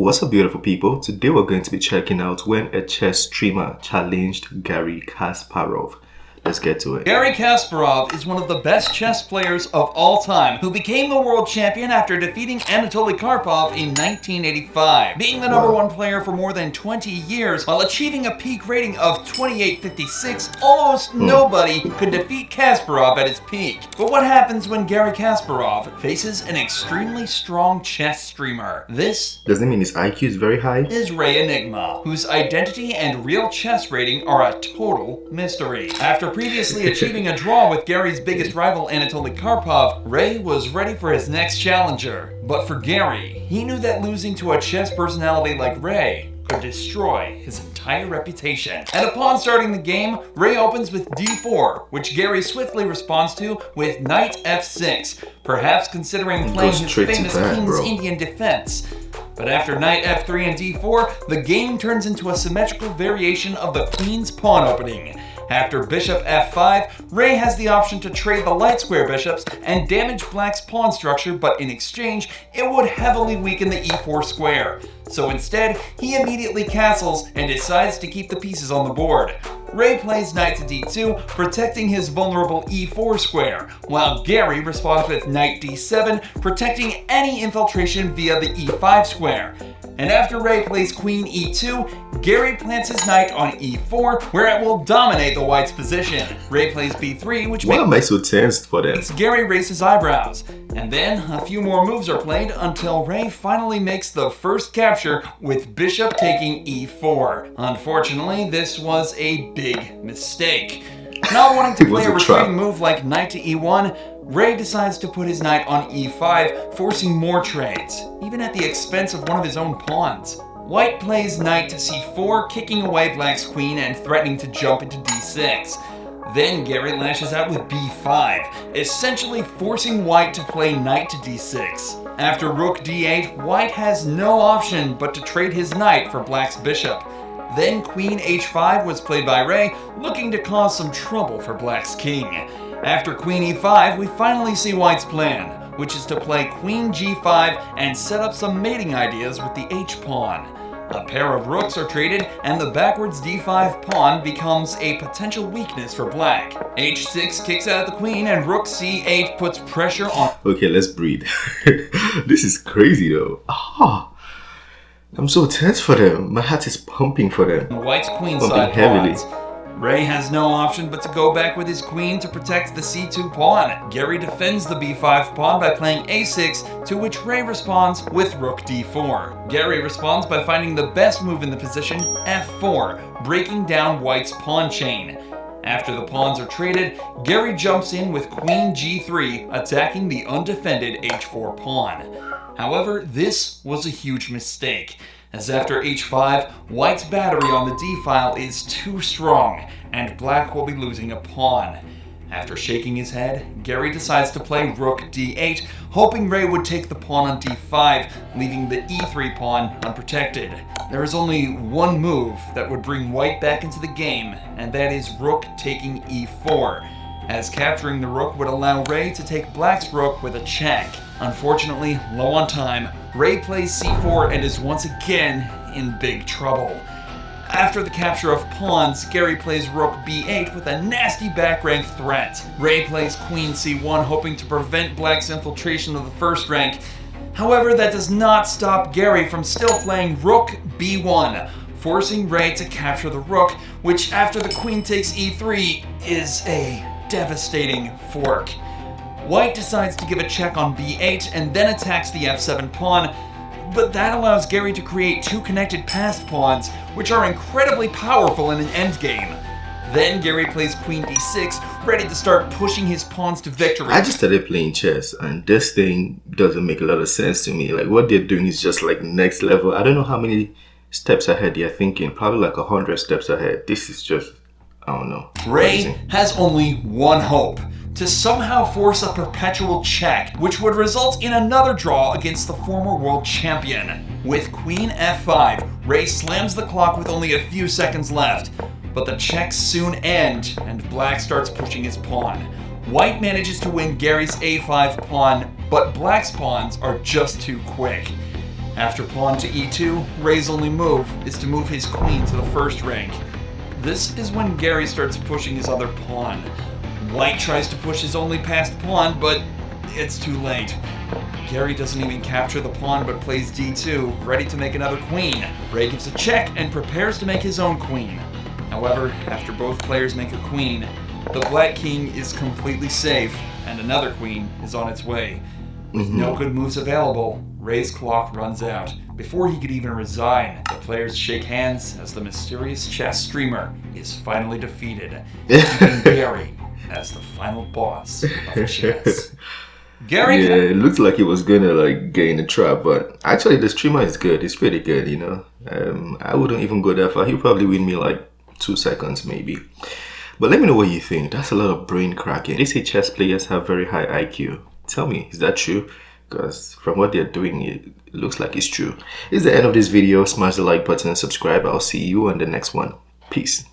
What's up, beautiful people? Today we're going to be checking out when a chess streamer challenged Garry Kasparov. Let's get to it. Garry Kasparov is one of the best chess players of all time, who became the world champion after defeating Anatoly Karpov in 1985. Being the number one player for more than 20 years, while achieving a peak rating of 2856, almost nobody could defeat Kasparov at his peak. But what happens when Garry Kasparov faces an extremely strong chess streamer? This doesn't mean his IQ is very high. Is Ray Enigma, whose identity and real chess rating are a total mystery. After previously achieving a draw with Garry's biggest rival Anatoly Karpov, Ray was ready for his next challenger. But for Garry, he knew that losing to a chess personality like Ray could destroy his entire reputation. And upon starting the game, Ray opens with d4, which Garry swiftly responds to with knight f6, perhaps considering playing his famous King's Indian defense. But after knight f3 and d4, the game turns into a symmetrical variation of the queen's pawn opening. After bishop f5, Ray has the option to trade the light square bishops and damage black's pawn structure, but in exchange, it would heavily weaken the e4 square. So instead, he immediately castles and decides to keep the pieces on the board. Ray plays knight to d2, protecting his vulnerable e4 square, while Garry responds with knight d7, protecting any infiltration via the e5 square. And after Ray plays queen e2, Garry plants his knight on e4, where it will dominate the white's position. Ray plays b3, which Why am I so tensed for that? makes Garry raise his eyebrows. And then a few more moves are played until Ray finally makes the first capture with bishop taking e4. Unfortunately, this was a big mistake. Not wanting to play a retreating move like knight to e1, Ray decides to put his knight on e5, forcing more trades, even at the expense of one of his own pawns. White plays knight to c4, kicking away black's queen and threatening to jump into d6. Then Garry lashes out with b5, essentially forcing white to play knight to d6. After rook d8, white has no option but to trade his knight for black's bishop. Then queen h5 was played by Ray, looking to cause some trouble for black's king. After queen e5, we finally see white's plan, which is to play queen g5 and set up some mating ideas with the h-pawn. A pair of rooks are traded, and the backwards d5 pawn becomes a potential weakness for black. h6 kicks out the queen, and rook c8 puts pressure on... Okay, let's breathe. This is crazy though. I'm so tense for them. My heart is pumping for them. White's queenside pawns. Ray has no option but to go back with his queen to protect the c2 pawn. Garry defends the b5 pawn by playing a6, to which Ray responds with rook d4. Garry responds by finding the best move in the position, f4, breaking down white's pawn chain. After the pawns are traded, Garry jumps in with queen g3, attacking the undefended h4 pawn. However, this was a huge mistake, as after h5, white's battery on the d-file is too strong, and black will be losing a pawn. After shaking his head, Garry decides to play rook d8, hoping Ray would take the pawn on d5, leaving the e3 pawn unprotected. There is only one move that would bring white back into the game, and that is rook taking e4, as capturing the rook would allow Ray to take black's rook with a check. Unfortunately, low on time, Ray plays c4 and is once again in big trouble. After the capture of pawns, Garry plays rook b8 with a nasty back rank threat. Ray plays queen c1, hoping to prevent black's infiltration of the first rank. However, that does not stop Garry from still playing rook b1, forcing Ray to capture the rook, which after the queen takes e3 is a devastating fork. White decides to give a check on b8 and then attacks the f7 pawn, but that allows Garry to create two connected passed pawns, which are incredibly powerful in an endgame. Then Garry plays queen d6, ready to start pushing his pawns to victory. I just started playing chess, and this thing doesn't make a lot of sense to me. Like, what they're doing is just like next level. I don't know how many steps ahead they're thinking. Probably like 100 steps ahead. This is just, I don't know. Ray has only one hope: to somehow force a perpetual check, which would result in another draw against the former world champion. With queen f5, Ray slams the clock with only a few seconds left, but the checks soon end, and black starts pushing his pawn. White manages to win Garry's a5 pawn, but black's pawns are just too quick. After pawn to e2, Ray's only move is to move his queen to the first rank. This is when Garry starts pushing his other pawn. White tries to push his only passed pawn, but it's too late. Garry doesn't even capture the pawn but plays d2, ready to make another queen. Ray gives a check and prepares to make his own queen. However, after both players make a queen, the black king is completely safe and another queen is on its way. With no good moves available, Ray's clock runs out. Before he could even resign, the players shake hands as the mysterious chess streamer is finally defeated, keeping Garry as the final boss of chess. Garry, Yeah, it looked like he was gonna like get in the trap, but actually the streamer is good. He's pretty good, you know. I wouldn't even go that far. He'll probably win me like 2 seconds maybe. But let me know what you think. That's a lot of brain cracking. They say chess players have very high IQ. Tell me, is that true? Because from what they're doing, it looks like it's true. It's the end of this video. Smash the like button and subscribe. I'll see you on the next one. Peace.